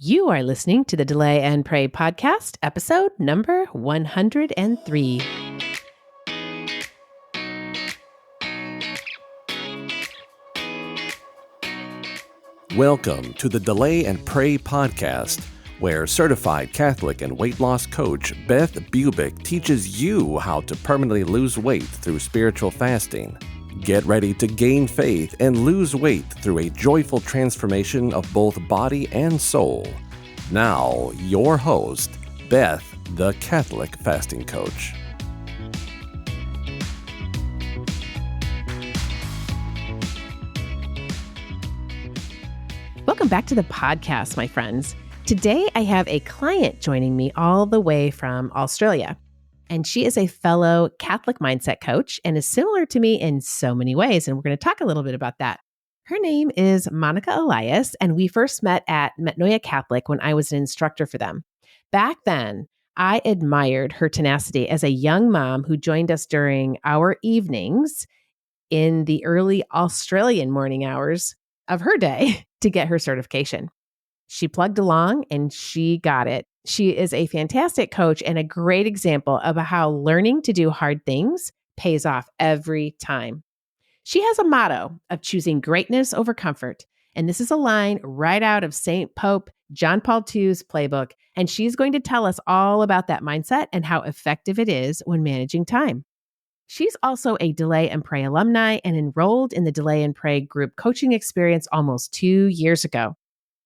You are listening to the Delay and Pray podcast, episode number 103. Welcome to the Delay and Pray podcast, where certified Catholic and weight loss coach Beth teaches you how to permanently lose weight through spiritual fasting. Get ready to gain faith and lose weight through a joyful transformation of both body and soul. Now, your host, Beth, the Catholic fasting coach. Welcome back to the podcast, my friends. Today, I have a client joining me all the way from Australia. And she is a fellow Catholic mindset coach and is similar to me in so many ways. And we're going to talk a little bit about that. Her name is Monica Elias, and we first met at Metanoia Catholic when I was an instructor for them. Back then, I admired her tenacity as a young mom who joined us during our evenings in the early Australian morning hours of her day to get her certification. She plugged along and she got it. She is a fantastic coach and a great example of how learning to do hard things pays off every time. She has a motto of choosing greatness over comfort. And this is a line right out of St. Pope John Paul II's playbook. And she's going to tell us all about that mindset and how effective it is when managing time. She's also a Delay and Pray alumni and enrolled in the Delay and Pray group coaching experience almost 2 years ago.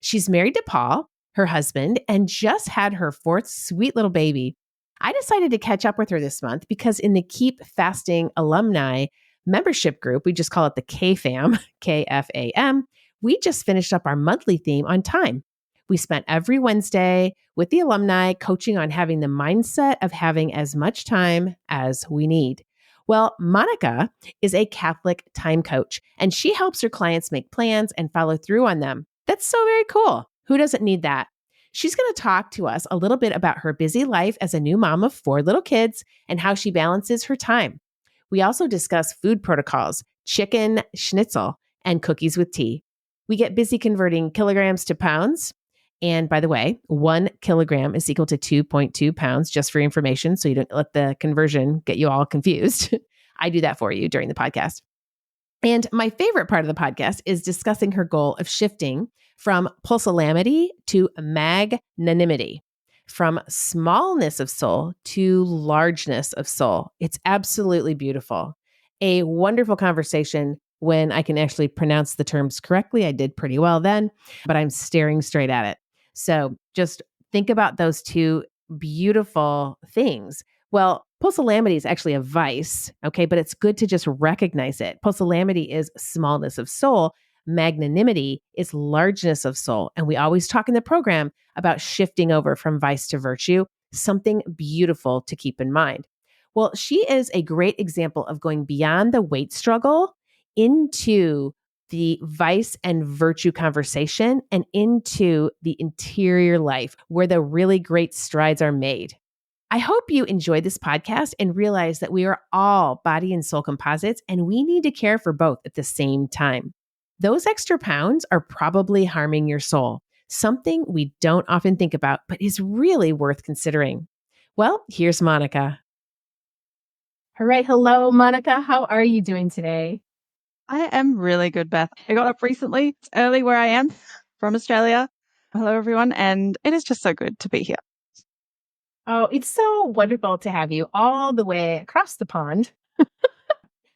She's married to Paul, her husband, and just had her fourth sweet little baby. I decided to catch up with her this month because in the Keep Fasting alumni membership group, we just call it the KFAM, K-F-A-M, we just finished up our monthly theme on time. We spent every Wednesday with the alumni coaching on having the mindset of having as much time as we need. Well, Monica is a Catholic time coach, and she helps her clients make plans and follow through on them. That's so very cool. Who doesn't need that? She's going to talk to us a little bit about her busy life as a new mom of 4 little kids and how she balances her time. We also discuss food protocols, chicken schnitzel, and cookies with tea. We get busy converting kilograms to pounds. And by the way, 1 kilogram is equal to 2.2 pounds, just for information, so you don't let the conversion get you all confused. I do that for you during the podcast. And my favorite part of the podcast is discussing her goal of shifting from pusillanimity to magnanimity, from smallness of soul to largeness of soul. It's absolutely beautiful. A wonderful conversation when I can actually pronounce the terms correctly. I did pretty well then, but I'm staring straight at it. So just think about those two beautiful things. Well, pusillanimity is actually a vice, okay, but it's good to just recognize it. Pusillanimity is smallness of soul. Magnanimity is largeness of soul. And we always talk in the program about shifting over from vice to virtue, something beautiful to keep in mind. Well, she is a great example of going beyond the weight struggle into the vice and virtue conversation and into the interior life where the really great strides are made. I hope you enjoy this podcast and realize that we are all body and soul composites and we need to care for both at the same time. Those extra pounds are probably harming your soul, something we don't often think about, but is really worth considering. Well, here's Monica. All right. Hello, Monica. How are you doing today? I am really good, Beth. I got up recently. It's early where I am from Australia. Hello, everyone. And it is just so good to be here. Oh, it's so wonderful to have you all the way across the pond.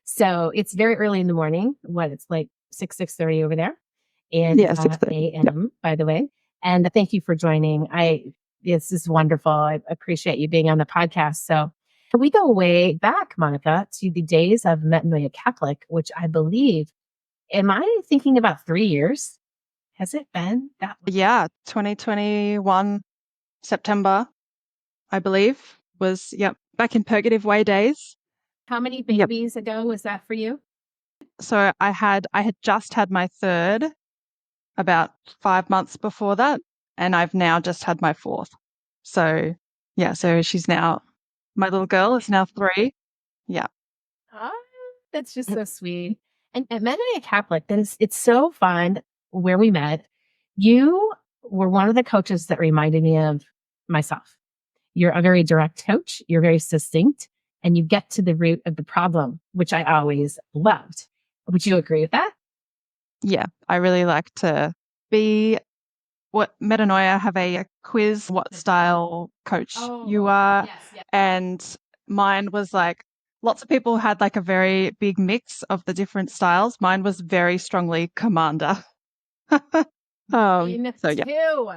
So it's very early in the morning. It's like 6:30 over there. And Yeah, 6:30 a.m., by the way. And thank you for joining. This is wonderful. I appreciate you being on the podcast. So we go way back, Monica, to the days of Metanoia Catholic, which I believe, am I thinking about 3 years? Has it been that long? Yeah, 2021 September, I believe, was, back in Purgative Way days. How many babies ago was that for you? So I had just had my third about 5 months before that, and I've now just had my fourth. So, so she's now, my little girl is now 3. Yeah. Oh, that's just so sweet. And at Magnanimity and Catholic, it's so fun where we met. You were one of the coaches that reminded me of myself. You're a very direct coach. You're very succinct and you get to the root of the problem, which I always loved. Would you agree with that? Yeah, I really like to be what Metanoia have a quiz, what style coach you are. Yes. And mine was like, lots of people had like a very big mix of the different styles. Mine was very strongly commander. Mine So yeah. too.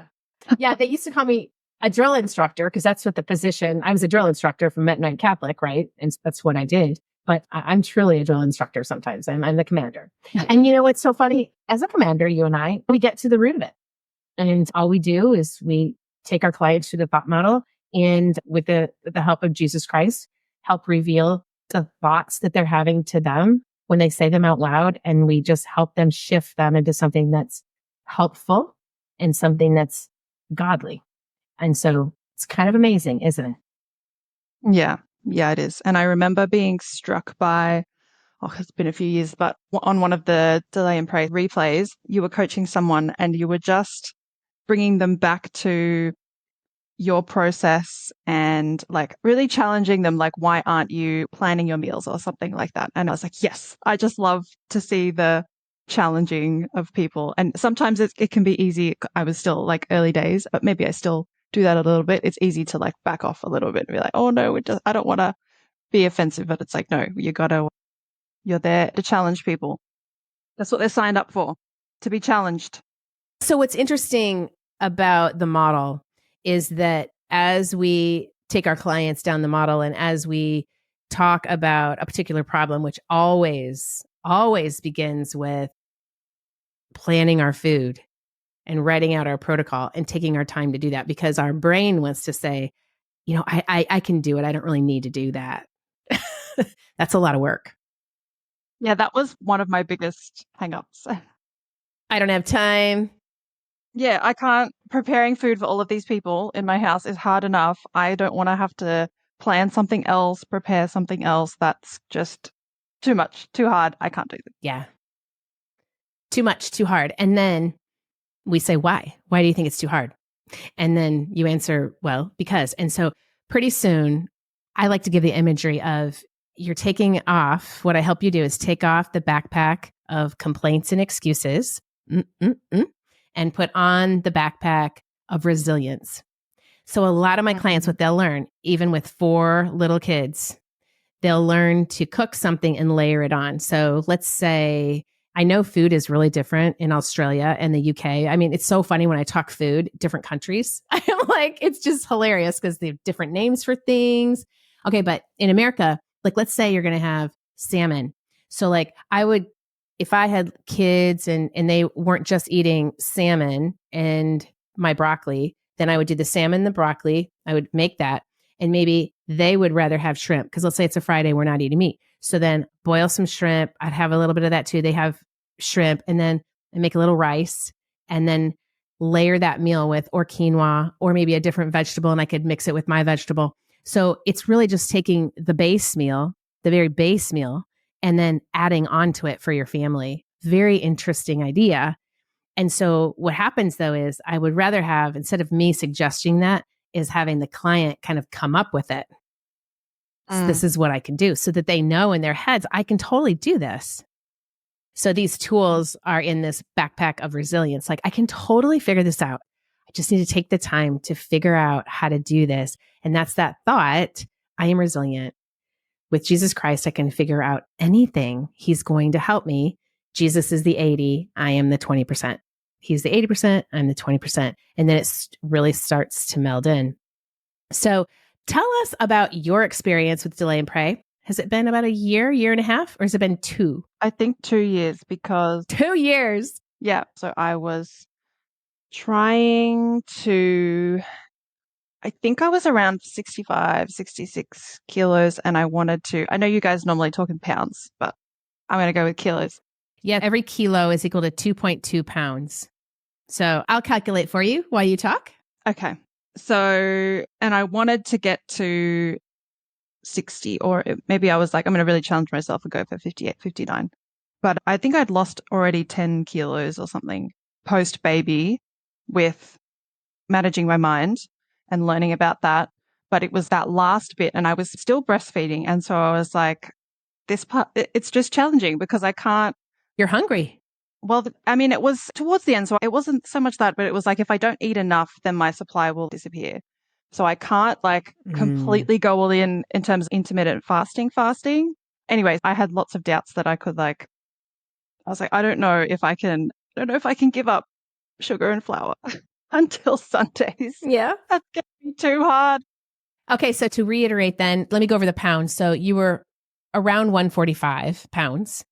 Yeah, they used to call me a drill instructor because that's what the position, I was a drill instructor from Mennonite Catholic, right? And that's what I did. But I'm truly a drill instructor sometimes. I'm the commander. And you know what's so funny? As a commander, you and I, we get to the root of it. And all we do is we take our clients through the thought model and with the help of Jesus Christ, help reveal the thoughts that they're having to them when they say them out loud. And we just help them shift them into something that's helpful and something that's godly. And so it's kind of amazing, isn't it? Yeah. Yeah, it is. And I remember being struck by, it's been a few years, but on one of the Delay and Pray replays, you were coaching someone and you were just bringing them back to your process and like really challenging them, like, why aren't you planning your meals or something like that? And I was like, yes, I just love to see the challenging of people. And sometimes it can be easy. I was still like early days, but maybe I still do that a little bit. It's easy to like back off a little bit and be like, oh no, I don't want to be offensive, but it's like, no, you're there to challenge people. That's what they're signed up for, to be challenged. So what's interesting about the model is that as we take our clients down the model and as we talk about a particular problem, which always begins with planning our food and writing out our protocol and taking our time to do that because our brain wants to say, you know, I can do it. I don't really need to do that. That's a lot of work. Yeah, that was one of my biggest hangups. I don't have time. Yeah, I can't. Preparing food for all of these people in my house is hard enough. I don't want to have to plan something else, prepare something else. That's just too much, too hard. I can't do that. Yeah. Too much, too hard. And then we say, why? Why do you think it's too hard? And then you answer, well, because. And so pretty soon, I like to give the imagery of you're taking off. What I help you do is take off the backpack of complaints and excuses and put on the backpack of resilience. So a lot of my clients, what they'll learn, even with 4 little kids, they'll learn to cook something and layer it on. So let's say, I know food is really different in Australia and the UK. I mean, it's so funny when I talk food, different countries. I'm like, it's just hilarious because they have different names for things. Okay, but in America, like let's say you're going to have salmon. So like if I had kids and they weren't just eating salmon and my broccoli, then I would do the salmon, the broccoli. I would make that. And maybe they would rather have shrimp because let's say it's a Friday, we're not eating meat. So then boil some shrimp. I'd have a little bit of that too. They have shrimp and then I make a little rice and then layer that meal with or quinoa or maybe a different vegetable and I could mix it with my vegetable. So it's really just taking the base meal, the very base meal, and then adding onto it for your family. Very interesting idea. And so what happens though is I would rather have, instead of me suggesting that, is having the client kind of come up with it. So this is what I can do so that they know in their heads, I can totally do this. So these tools are in this backpack of resilience. Like I can totally figure this out. I just need to take the time to figure out how to do this. And that's that thought. I am resilient. With Jesus Christ, I can figure out anything. He's going to help me. Jesus is the 80. I am the 20%. He's the 80%. I'm the 20%. And then it really starts to meld in. So tell us about your experience with Delay and Pray. Has it been about a year and a half, or has it been 2? I think 2 years because 2 years. Yeah. So I was trying to, I think I was around 65, 66 kilos and I know you guys normally talk in pounds, but I'm going to go with kilos. Yeah. Every kilo is equal to 2.2 pounds. So I'll calculate for you while you talk. Okay. So, and I wanted to get to 60 or maybe I was like, I'm going to really challenge myself and go for 58, 59. But I think I'd lost already 10 kilos or something post baby with managing my mind and learning about that. But it was that last bit, and I was still breastfeeding. And so I was like, this part, it's just challenging because I can't. You're hungry. Well, I mean, it was towards the end. So it wasn't so much that, but it was like, if I don't eat enough, then my supply will disappear. So I can't like completely go all in terms of intermittent fasting. Anyways, I had lots of doubts that I could I was like, I don't know if I can give up sugar and flour until Sundays. Yeah. That's going to be too hard. Okay. So to reiterate then, let me go over the pounds. So you were around 145 pounds,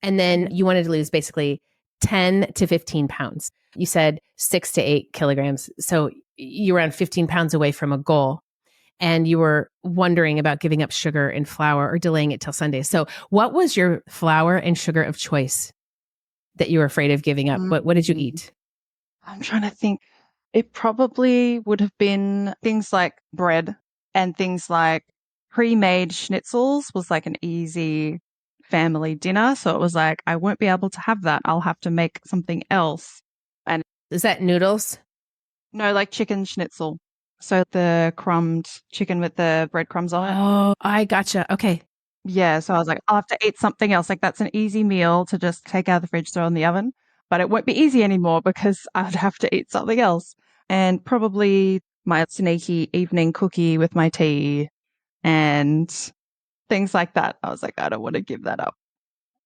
and then you wanted to lose basically 10 to 15 pounds. You said 6 to 8 kilograms. So you were around 15 pounds away from a goal, and you were wondering about giving up sugar and flour or delaying it till Sunday. So what was your flour and sugar of choice that you were afraid of giving up? What did you eat? I'm trying to think. It probably would have been things like bread and things like pre-made schnitzels was like an easy family dinner. So it was like, I won't be able to have that. I'll have to make something else. And is that noodles? No, like chicken schnitzel. So the crumbed chicken with the breadcrumbs on it. Oh, I gotcha. Okay. Yeah. So I was like, I'll have to eat something else. Like that's an easy meal to just take out of the fridge, throw in the oven. But it won't be easy anymore because I'd have to eat something else. And probably my sneaky evening cookie with my tea and things like that. I was like, I don't want to give that up.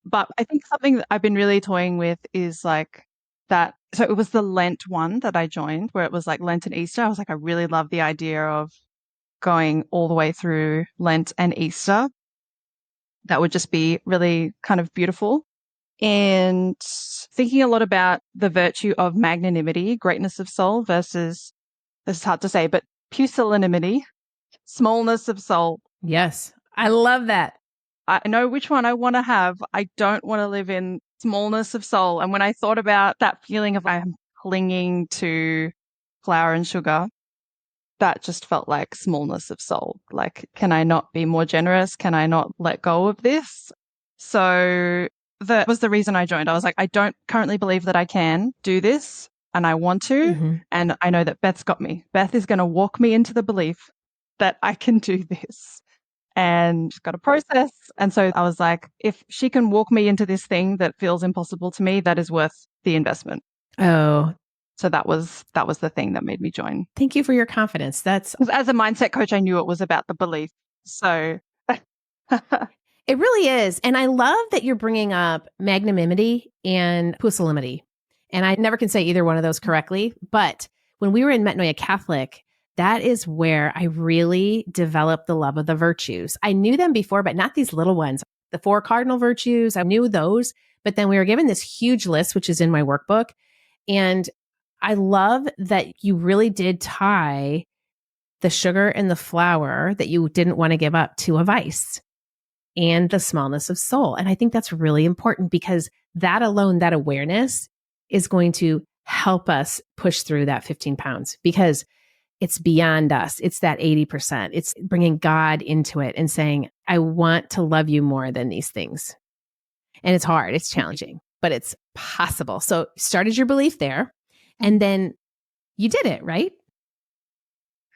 But I think something that I've been really toying with is like that. So it was the Lent one that I joined where it was like Lent and Easter. I was like, I really love the idea of going all the way through Lent and Easter. That would just be really kind of beautiful. And thinking a lot about the virtue of magnanimity, greatness of soul versus, this is hard to say, but pusillanimity, smallness of soul. Yes. I love that. I know which one I want to have. I don't want to live in smallness of soul. And when I thought about that feeling of I'm clinging to flour and sugar, that just felt like smallness of soul. Like, can I not be more generous? Can I not let go of this? So that was the reason I joined. I was like, I don't currently believe that I can do this and I want to. Mm-hmm. And I know that Beth's got me. Beth is going to walk me into the belief that I can do this. And she's got a process. And so I was like, if she can walk me into this thing that feels impossible to me, that is worth the investment. Oh, so that was the thing that made me join. Thank you for your confidence. That's as a mindset coach, I knew it was about the belief. So it really is. And I love that you're bringing up magnanimity and pusillanimity. And I never can say either one of those correctly. But when we were in Metanoia Catholic, that is where I really developed the love of the virtues. I knew them before, but not these little ones. The 4 cardinal virtues, I knew those. But then we were given this huge list, which is in my workbook. And I love that you really did tie the sugar and the flour that you didn't want to give up to a vice and the smallness of soul. And I think that's really important because that alone, that awareness is going to help us push through that 15 pounds because it's beyond us. It's that 80%. It's bringing God into it and saying, I want to love you more than these things. And it's hard. It's challenging, but it's possible. So started your belief there and then you did it, right?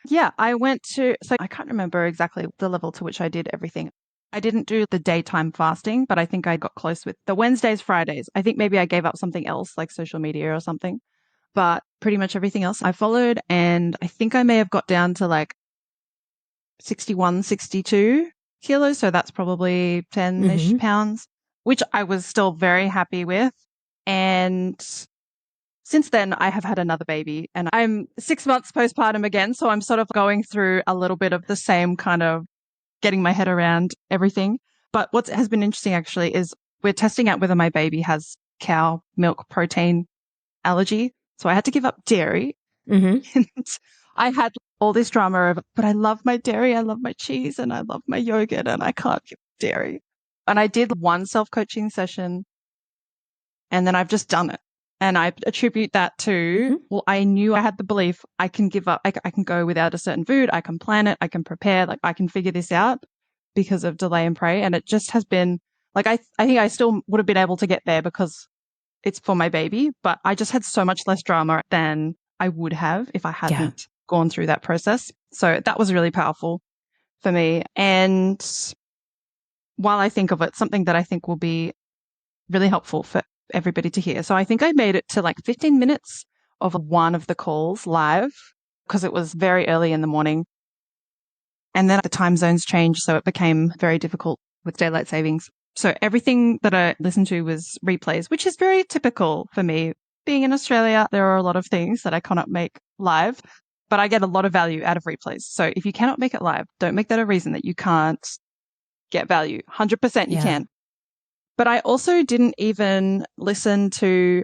Yeah, I went to, so I can't remember exactly the level to which I did everything. I didn't do the daytime fasting, but I think I got close with the Wednesdays, Fridays. I think maybe I gave up something else like social media or something. But pretty much everything else I followed. And I think I may have got down to like 61, 62 kilos. So that's probably 10-ish pounds, which I was still very happy with. And since then, I have had another baby and I'm 6 months postpartum again. So I'm sort of going through a little bit of the same kind of getting my head around everything. But what has been interesting actually is we're testing out whether my baby has cow milk protein allergy. So I had to give up dairy. And I had all this drama of, but I love my dairy, I love my cheese, and I love my yogurt, and I can't give up dairy. And I did one self-coaching session, and then I've just done it. And I attribute that to, well, I knew I had the belief I can give up, I can go without a certain food, I can plan it, I can prepare, like I can figure this out because of delay and pray. And it just has been, like, I think I still would have been able to get there because it's for my baby, but I just had so much less drama than I would have if I hadn't gone through that process. So that was really powerful for me. And while I think of it, something that I think will be really helpful for everybody to hear. So I think I made it to like 15 minutes of one of the calls live because it was very early in the morning. And then the time zones changed, so it became very difficult with daylight savings. So everything that I listened to was replays, which is very typical for me. Being in Australia, there are a lot of things that I cannot make live, but I get a lot of value out of replays. So if you cannot make it live, don't make that a reason that you can't get value. 100% you can. But I also didn't even listen to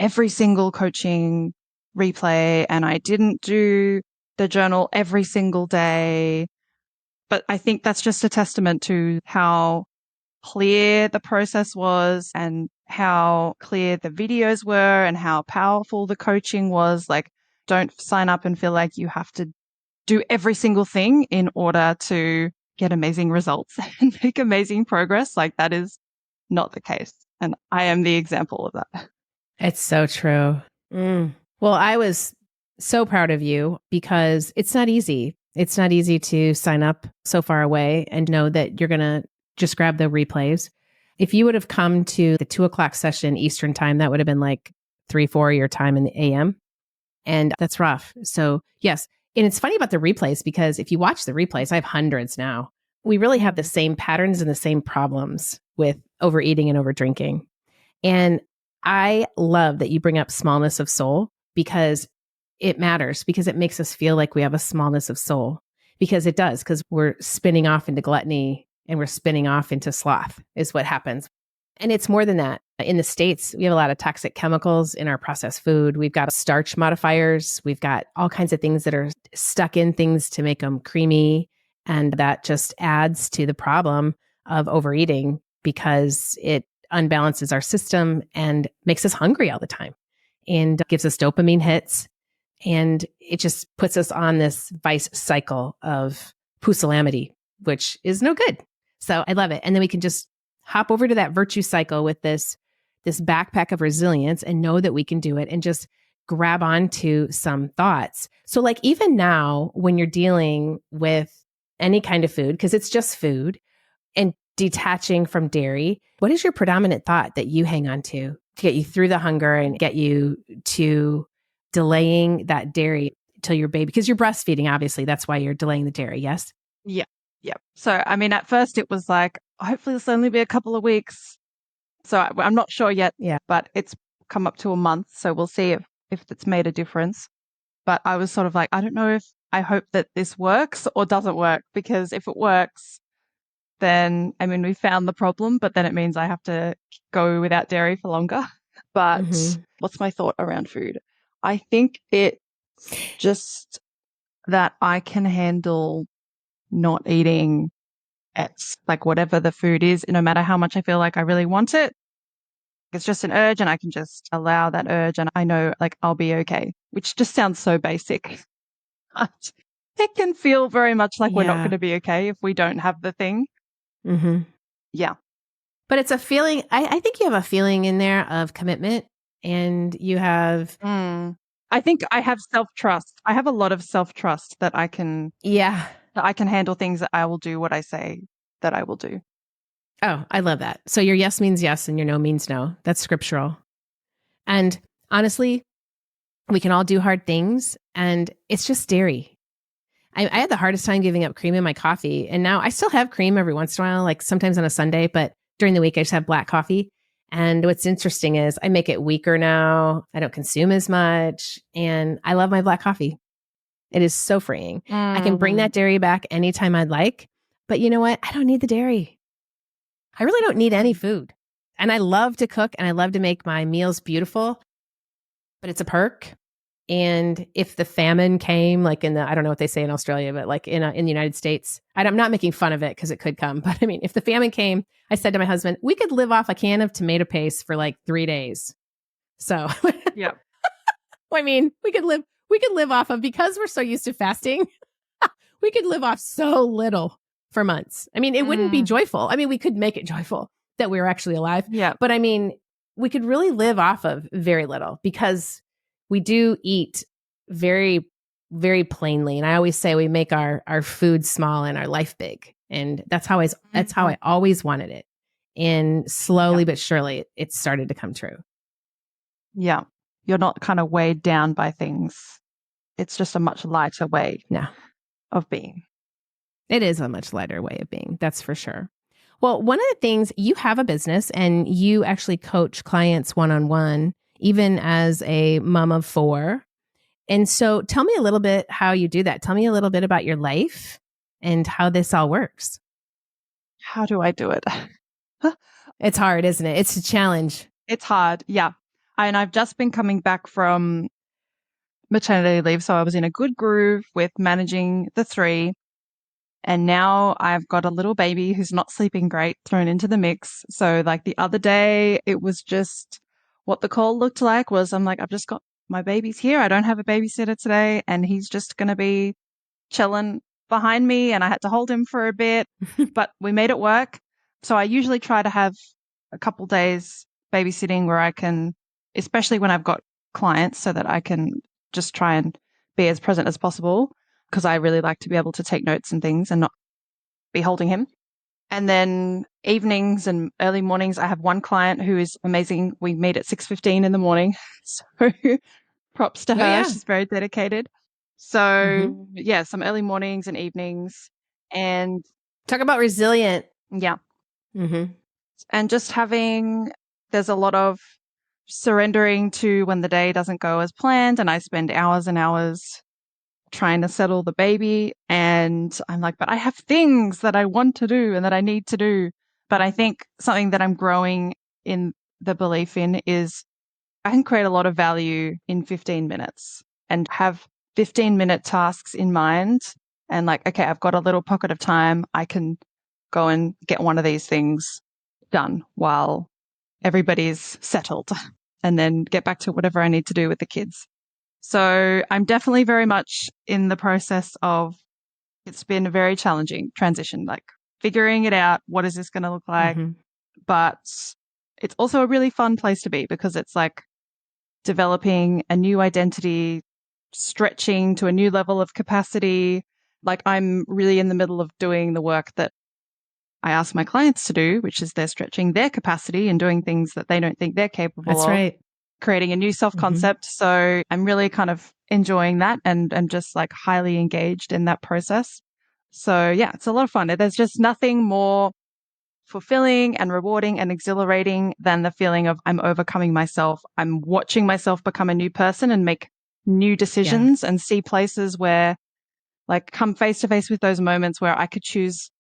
every single coaching replay, and I didn't do the journal every single day. But I think that's just a testament to how clear the process was and how clear the videos were and how powerful the coaching was. Like, don't sign up and feel like you have to do every single thing in order to get amazing results and make amazing progress. Like, that is not the case. And I am the example of that. It's so true. Well, I was so proud of you because it's not easy. It's not easy to sign up so far away and know that you're going to just grab the replays. If you would have come to the 2:00 session Eastern time, that would have been like 3-4 your time in the AM. And that's rough. So yes. And it's funny about the replays because if you watch the replays, I have hundreds now. We really have the same patterns and the same problems with overeating and overdrinking. And I love that you bring up smallness of soul because it matters, because it makes us feel like we have a smallness of soul, because it does, because we're spinning off into gluttony and we're spinning off into sloth is what happens. And it's more than that. In the States, we have a lot of toxic chemicals in our processed food. We've got starch modifiers. We've got all kinds of things that are stuck in things to make them creamy. And that just adds to the problem of overeating because it unbalances our system and makes us hungry all the time and gives us dopamine hits. And it just puts us on this vice cycle of pusillanimity, which is no good. So I love it. And then we can just hop over to that virtue cycle with this backpack of resilience and know that we can do it and just grab onto some thoughts. So like even now when you're dealing with any kind of food, because it's just food, and detaching from dairy, what is your predominant thought that you hang on to get you through the hunger and get you to delaying that dairy till your baby, because you're breastfeeding, obviously, that's why you're delaying the dairy, yes? Yeah. Yeah. So, I mean, at first it was like, hopefully this will only be a couple of weeks. So I'm not sure yet, but it's come up to a month. So we'll see if it's made a difference. But I was sort of like, I don't know if I hope that this works or doesn't work, because if it works, then, I mean, we found the problem, but then it means I have to go without dairy for longer. But what's my thought around food? I think it's just that I can handle not eating X, like whatever the food is, no matter how much I feel like I really want it. It's just an urge and I can just allow that urge and I know like I'll be okay, which just sounds so basic. But it can feel very much like we're not going to be okay if we don't have the thing. Yeah. But it's a feeling, I think you have a feeling in there of commitment and you have... I think I have self-trust. I have a lot of self-trust that I can... that I can handle things, that I will do what I say that I will do. Oh, I love that. So your yes means yes and your no means no. That's scriptural. And honestly, we can all do hard things and it's just dairy. I had the hardest time giving up cream in my coffee. And now I still have cream every once in a while, like sometimes on a Sunday, but during the week I just have black coffee. And what's interesting is I make it weaker now. I don't consume as much. And I love my black coffee. It is so freeing. I can bring that dairy back anytime I'd like. But you know what? I don't need the dairy. I really don't need any food. And I love to cook and I love to make my meals beautiful. But it's a perk. And if the famine came, like in the, I don't know what they say in Australia, but like in the United States, I'm not making fun of it because it could come. But I mean, if the famine came, I said to my husband, we could live off a can of tomato paste for like 3 days. So, yeah. I mean, we could live off of, because we're so used to fasting, we could live off so little for months. I mean, it wouldn't be joyful. I mean, we could make it joyful that we were actually alive. Yeah. But I mean, we could really live off of very little because we do eat very, very plainly. And I always say we make our food small and our life big. And that's how I always wanted it. And slowly but surely it started to come true. Yeah. You're not kind of weighed down by things. It's just a much lighter way of being. It is a much lighter way of being. That's for sure. Well, one of the things, you have a business and you actually coach clients one-on-one, even as a mom of 4. And so tell me a little bit how you do that. Tell me a little bit about your life and how this all works. How do I do it? It's hard, isn't it? It's a challenge. It's hard. Yeah. And I've just been coming back from maternity leave. So I was in a good groove with managing the 3. And now I've got a little baby who's not sleeping great thrown into the mix. So like the other day, it was just what the call looked like was I'm like, I've just got my baby's here. I don't have a babysitter today. And he's just going to be chilling behind me. And I had to hold him for a bit, but we made it work. So I usually try to have a couple days babysitting where I can, especially when I've got clients, so that I can just try and be as present as possible, because I really like to be able to take notes and things and not be holding him. And then evenings and early mornings, I have one client who is amazing. We meet at 6:15 in the morning. So props to her. yeah. She's very dedicated. So yeah, some early mornings and evenings. And talk about resilient. Yeah. And just there's a lot of surrendering to when the day doesn't go as planned. And I spend hours and hours trying to settle the baby. And I'm like, but I have things that I want to do and that I need to do. But I think something that I'm growing in the belief in is I can create a lot of value in 15 minutes and have 15-minute tasks in mind. And like, okay, I've got a little pocket of time. I can go and get one of these things done while everybody's settled and then get back to whatever I need to do with the kids. So I'm definitely very much in the process of, it's been a very challenging transition, like figuring it out. What is this going to look like? But it's also a really fun place to be because it's like developing a new identity, stretching to a new level of capacity. Like I'm really in the middle of doing the work that I ask my clients to do, which is they're stretching their capacity and doing things that they don't think they're capable of. That's right. Creating a new self-concept. So I'm really kind of enjoying that and just like highly engaged in that process. So yeah, it's a lot of fun. There's just nothing more fulfilling and rewarding and exhilarating than the feeling of I'm overcoming myself. I'm watching myself become a new person and make new decisions and see places where like come face to face with those moments where I could choose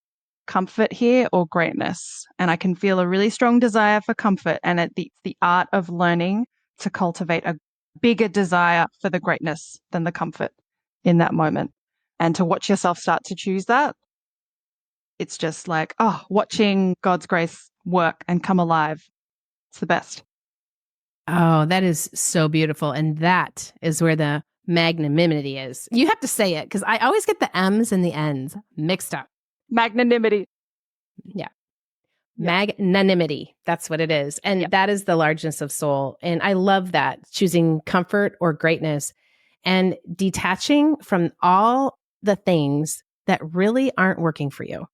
comfort here or greatness. And I can feel a really strong desire for comfort. And the art of learning to cultivate a bigger desire for the greatness than the comfort in that moment. And to watch yourself start to choose that. It's just like, watching God's grace work and come alive. It's the best. Oh, that is so beautiful. And that is where the magnanimity is. You have to say it because I always get the M's and the N's mixed up. Magnanimity. Yeah. Magnanimity. That's what it is. And that is the largeness of soul. And I love that, choosing comfort or greatness and detaching from all the things that really aren't working for you.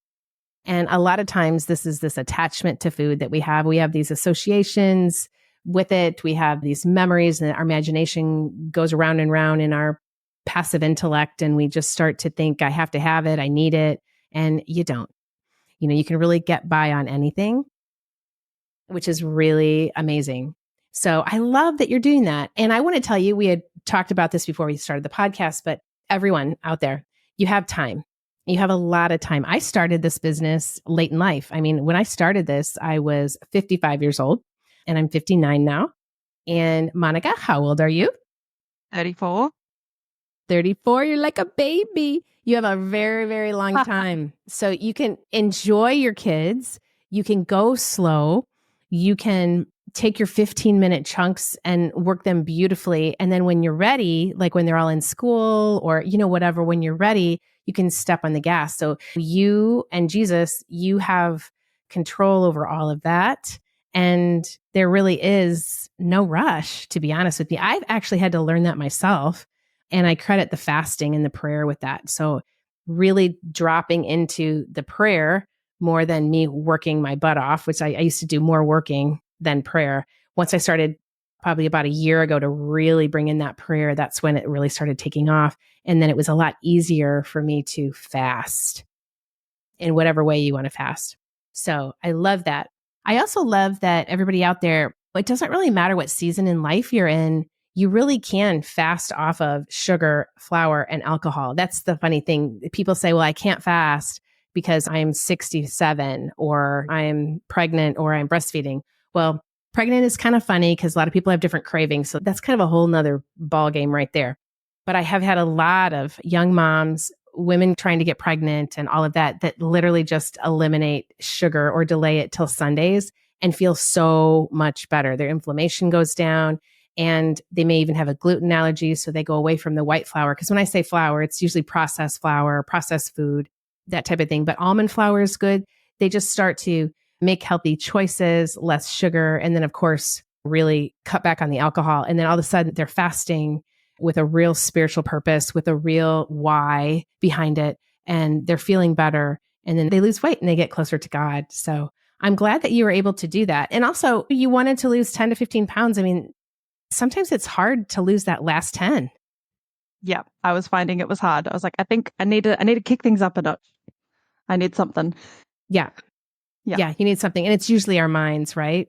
And a lot of times this is this attachment to food that we have. We have these associations with it. We have these memories and our imagination goes around and round in our passive intellect. And we just start to think, I have to have it. I need it. And you don't. You know, you can really get by on anything, which is really amazing. So I love that you're doing that. And I want to tell you, we had talked about this before we started the podcast, but everyone out there, you have time. You have a lot of time. I started this business late in life. I mean, when I started this, I was 55 years old and I'm 59 now. And Monica, how old are you? 34. 34. You're like a baby. You have a very, very long time. So you can enjoy your kids. You can go slow. You can take your 15-minute chunks and work them beautifully. And then when you're ready, like when they're all in school or, you know, whatever, when you're ready, you can step on the gas. So you and Jesus, you have control over all of that. And there really is no rush, to be honest with you. I've actually had to learn that myself. And I credit the fasting and the prayer with that. So really dropping into the prayer more than me working my butt off, which I used to do more working than prayer. Once I started probably about a year ago to really bring in that prayer, that's when it really started taking off. And then it was a lot easier for me to fast in whatever way you want to fast. So I love that. I also love that everybody out there, it doesn't really matter what season in life you're in, you really can fast off of sugar, flour, and alcohol. That's the funny thing. People say, well, I can't fast because I'm 67 or I'm pregnant or I'm breastfeeding. Well, pregnant is kind of funny because a lot of people have different cravings. So that's kind of a whole nother ball game right there. But I have had a lot of young moms, women trying to get pregnant and all of that, that literally just eliminate sugar or delay it till Sundays and feel so much better. Their inflammation goes down and they may even have a gluten allergy. So they go away from the white flour. Because when I say flour, it's usually processed flour, processed food, that type of thing. But almond flour is good. They just start to make healthy choices, less sugar. And then, of course, really cut back on the alcohol. And then all of a sudden they're fasting with a real spiritual purpose, with a real why behind it. And they're feeling better. And then they lose weight and they get closer to God. So I'm glad that you were able to do that. And also, you wanted to lose 10 to 15 pounds. I mean, sometimes it's hard to lose that last 10. Yeah, I was finding it was hard. I was like, I think I need to kick things up a notch. I need something. Yeah. Yeah, you need something. And it's usually our minds, right?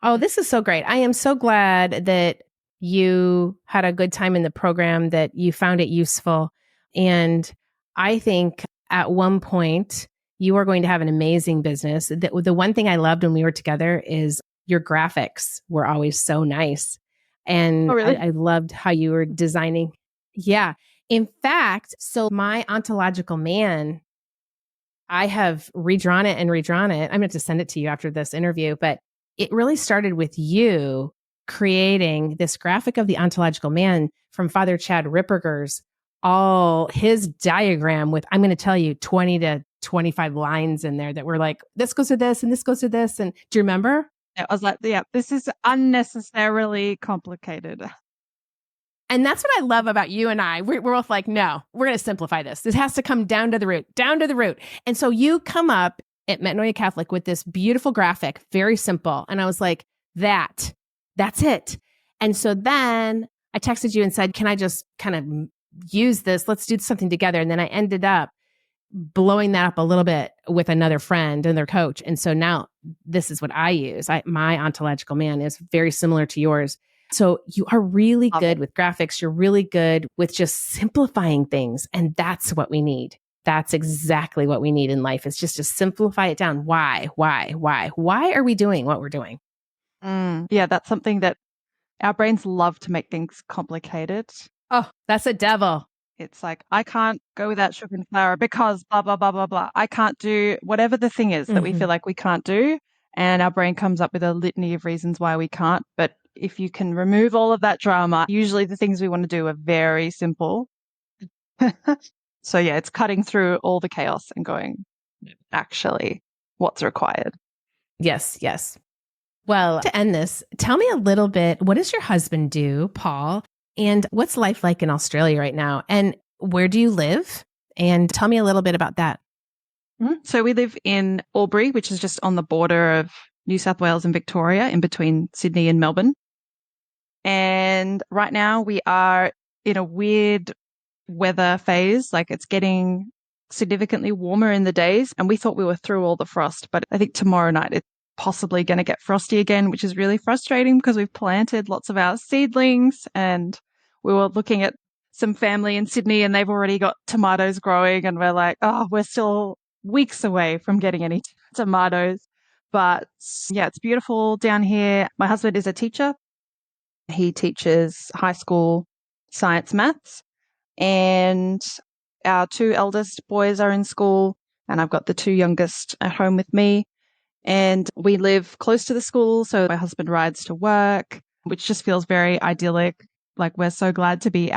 Oh, this is so great. I am so glad that you had a good time in the program, that you found it useful. And I think at one point you are going to have an amazing business. The one thing I loved when we were together is your graphics were always so nice. And Oh, really? I loved how you were designing. Yeah. In fact, so my ontological man, I have redrawn it and redrawn it. I'm going to send it to you after this interview, but it really started with you creating this graphic of the ontological man from Father Chad Ripperger's, all his diagram with, I'm going to tell you, 20 to 25 lines in there that were like, this goes to this and this goes to this. And do you remember? I was like, yeah, this is unnecessarily complicated. And that's what I love about you and I. We're both like, no, we're going to simplify this. This has to come down to the root, down to the root. And so you come up at Metanoia Catholic with this beautiful graphic, very simple. And I was like, that's it. And so then I texted you and said, can I just kind of use this? Let's do something together. And then I ended up blowing that up a little bit with another friend and their coach. And so now this is what I use. My ontological man is very similar to yours. So you are really good with graphics. You're really good with just simplifying things. And that's what we need. That's exactly what we need in life, is just to simplify it down. Why are we doing what we're doing? Yeah, that's something that our brains love, to make things complicated. Oh, that's a devil. It's like, I can't go without sugar and flour because blah, blah, blah, blah, blah. I can't do whatever the thing is that we feel like we can't do. And our brain comes up with a litany of reasons why we can't. But if you can remove all of that drama, usually the things we want to do are very simple. So yeah, it's cutting through all the chaos and going, actually, what's required. Yes. Well, to end this, tell me a little bit, what does your husband do, Paul? And what's life like in Australia right now? And where do you live? And tell me a little bit about that. So we live in Albury, which is just on the border of New South Wales and Victoria, in between Sydney and Melbourne. And right now we are in a weird weather phase. Like, it's getting significantly warmer in the days, and we thought we were through all the frost, but I think tomorrow night it's possibly going to get frosty again, which is really frustrating because we've planted lots of our seedlings, and we were looking at some family in Sydney and they've already got tomatoes growing, and we're like, oh, we're still weeks away from getting any tomatoes. But yeah, it's beautiful down here. My husband is a teacher. He teaches high school science maths, and our two eldest boys are in school, and I've got the two youngest at home with me. And we live close to the school, so my husband rides to work, which just feels very idyllic. Like, we're so glad to be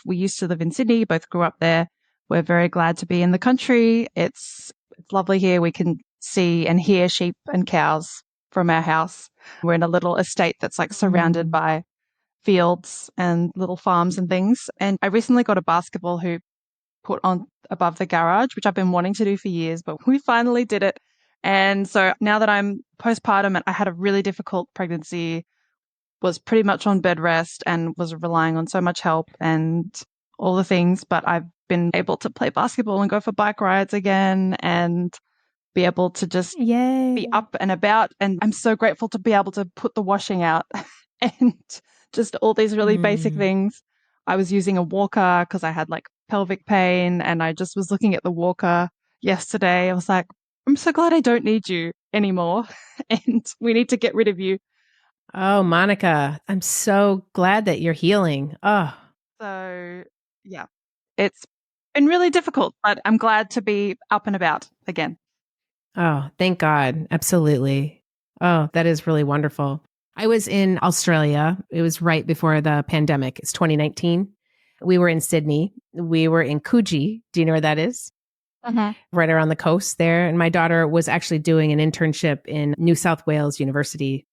we used to live in Sydney, both grew up there. We're very glad to be in the country. It's lovely here. We can see and hear sheep and cows from our house. We're in a little estate that's like surrounded by fields and little farms and things. And I recently got a basketball hoop put on above the garage, which I've been wanting to do for years, but we finally did it. And so now that I'm postpartum and I had a really difficult pregnancy, was pretty much on bed rest and was relying on so much help and all the things, but I've been able to play basketball and go for bike rides again and be able to just Yay. be up and about. And I'm so grateful to be able to put the washing out and just all these really basic things. I was using a walker because I had like pelvic pain, and I just was looking at the walker yesterday. I was like, I'm so glad I don't need you anymore and we need to get rid of you. Oh, Monica, I'm so glad that you're healing. Oh, So yeah, it's been really difficult, but I'm glad to be up and about again. oh, thank God. Absolutely. Oh, that is really wonderful. I was in Australia. It was right before the pandemic. It's 2019. We were in Sydney. We were in Coogee. Do you know where that is? Right around the coast there. And my daughter was actually doing an internship in New South Wales University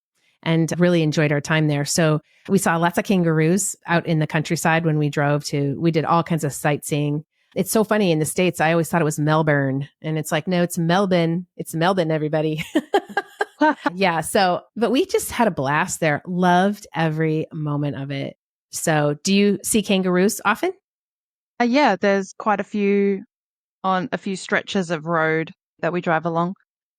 and really enjoyed our time there. So we saw lots of kangaroos out in the countryside when we we did all kinds of sightseeing. It's so funny in the States. I always thought it was Melbourne, and it's like, no, it's Melbourne. It's Melbourne, everybody. Yeah. So, but we just had a blast there. Loved every moment of it. So do you see kangaroos often? Yeah, there's quite a few on a few stretches of road that we drive along,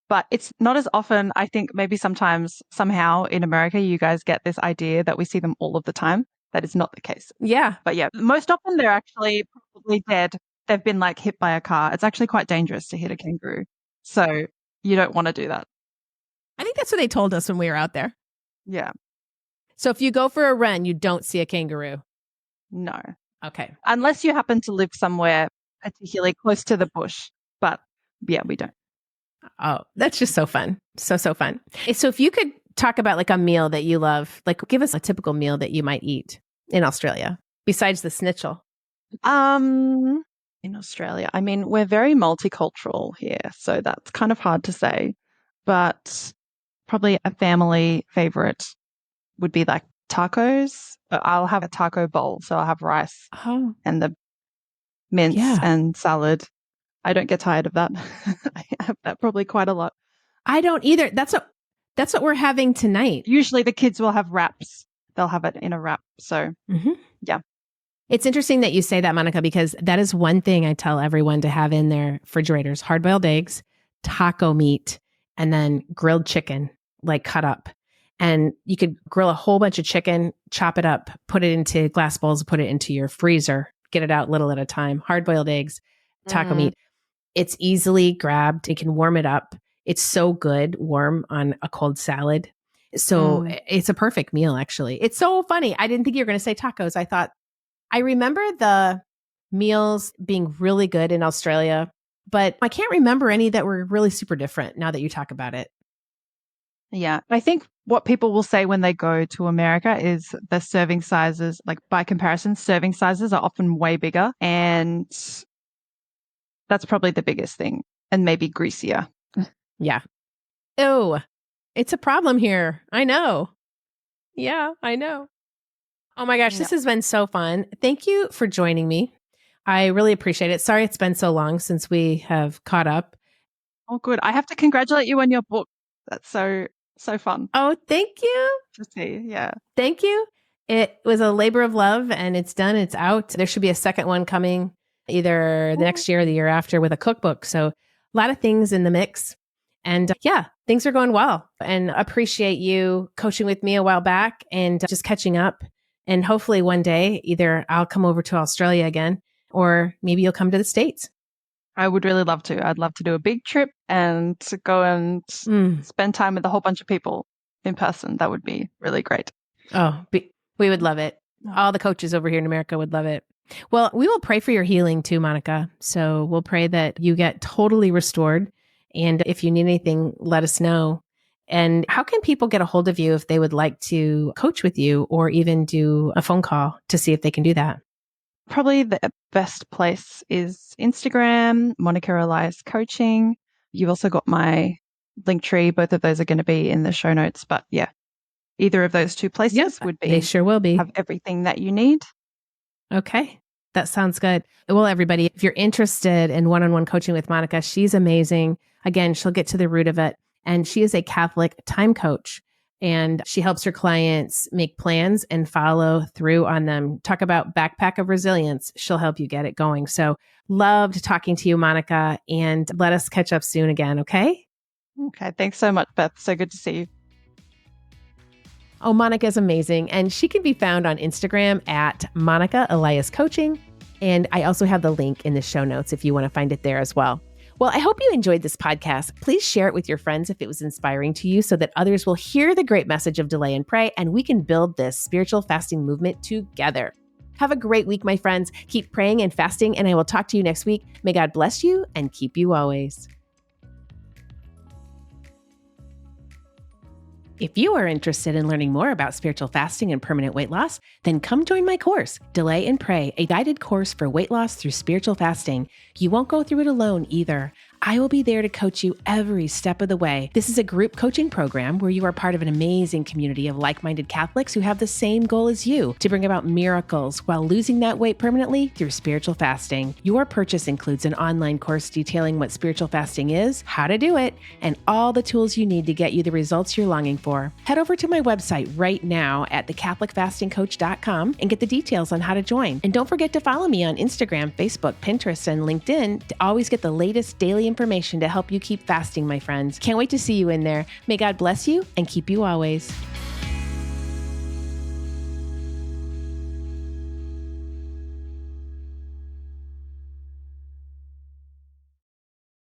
but it's not as often. I think maybe sometimes, somehow in America, you guys get this idea that we see them all of the time. That is not the case. Yeah. But yeah, most often they're actually probably dead. They've been like hit by a car. It's actually quite dangerous to hit a kangaroo. So you don't want to do that. I think that's what they told us when we were out there. Yeah. So if you go for a run, you don't see a kangaroo. No. Okay. Unless you happen to live somewhere particularly close to the bush. But yeah, we don't. Oh, that's just so fun. So, so fun. So if you could talk about like a meal that you love, like give us a typical meal that you might eat in Australia besides the schnitzel. In Australia, I mean, we're very multicultural here, so that's kind of hard to say. But probably a family favorite would be like tacos. I'll have a taco bowl, so I'll have rice Oh, and the mince yeah. and salad. I don't get tired of that. I have that probably quite a lot. I don't either. That's what we're having tonight. Usually the kids will have wraps. They'll have it in a wrap. So yeah. It's interesting that you say that, Monica, because that is one thing I tell everyone to have in their refrigerators: hard-boiled eggs, taco meat, and then grilled chicken, like cut up. And you could grill a whole bunch of chicken, chop it up, put it into glass bowls, put it into your freezer, get it out little at a time. Hard-boiled eggs, taco meat. It's easily grabbed. It can warm it up. It's so good warm on a cold salad. So it's a perfect meal, actually. It's so funny. I didn't think you were going to say tacos. I remember the meals being really good in Australia, but I can't remember any that were really super different now that you talk about it. Yeah. I think what people will say when they go to America is the serving sizes, like by comparison, serving sizes are often way bigger. And that's probably the biggest thing. And maybe greasier. Yeah. Oh, it's a problem here. I know. Yeah, I know. Oh my gosh, this has been so fun. Thank you for joining me. I really appreciate it. Sorry it's been so long since we have caught up. Oh, good. I have to congratulate you on your book. That's so fun Oh, thank you. to see. Yeah. Thank you. It was a labor of love and it's done. It's out. There should be a second one coming either the next year or the year after with a cookbook. So a lot of things in the mix. And yeah, things are going well. And appreciate you coaching with me a while back and just catching up. And hopefully one day, either I'll come over to Australia again, or maybe you'll come to the States. I would really love to. I'd love to do a big trip and to go and spend time with a whole bunch of people in person. That would be really great. Oh, we would love it. All the coaches over here in America would love it. Well, we will pray for your healing too, Monica. So we'll pray that you get totally restored. And if you need anything, let us know. And how can people get a hold of you if they would like to coach with you or even do a phone call to see if they can do that? Probably the best place is Instagram, Monica Elias Coaching. You've also got my link tree. Both of those are going to be in the show notes. But yeah, either of those two places Yep, would they sure will be. have everything that you need. Okay. That sounds good. Well, everybody, if you're interested in one-on-one coaching with Monica, she's amazing. Again, she'll get to the root of it. And she is a Catholic time coach. And she helps her clients make plans and follow through on them. Talk about backpack of resilience. She'll help you get it going. So loved talking to you, Monica. And let us catch up soon again, okay? Okay. Thanks so much, Beth. So good to see you. Oh, Monica is amazing. And she can be found on Instagram at Monica Elias Coaching. And I also have the link in the show notes if you want to find it there as well. Well, I hope you enjoyed this podcast. Please share it with your friends if it was inspiring to you so that others will hear the great message of delay and pray, and we can build this spiritual fasting movement together. Have a great week, my friends. Keep praying and fasting, and I will talk to you next week. May God bless you and keep you always. If you are interested in learning more about spiritual fasting and permanent weight loss, then come join my course, Delay and Pray, a guided course for weight loss through spiritual fasting. You won't go through it alone either. I will be there to coach you every step of the way. This is a group coaching program where you are part of an amazing community of like-minded Catholics who have the same goal as you, to bring about miracles while losing that weight permanently through spiritual fasting. Your purchase includes an online course detailing what spiritual fasting is, how to do it, and all the tools you need to get you the results you're longing for. Head over to my website right now at thecatholicfastingcoach.com and get the details on how to join. And don't forget to follow me on Instagram, Facebook, Pinterest, and LinkedIn to always get the latest daily information to help you keep fasting, my friends. Can't wait to see you in there. May God bless you and keep you always.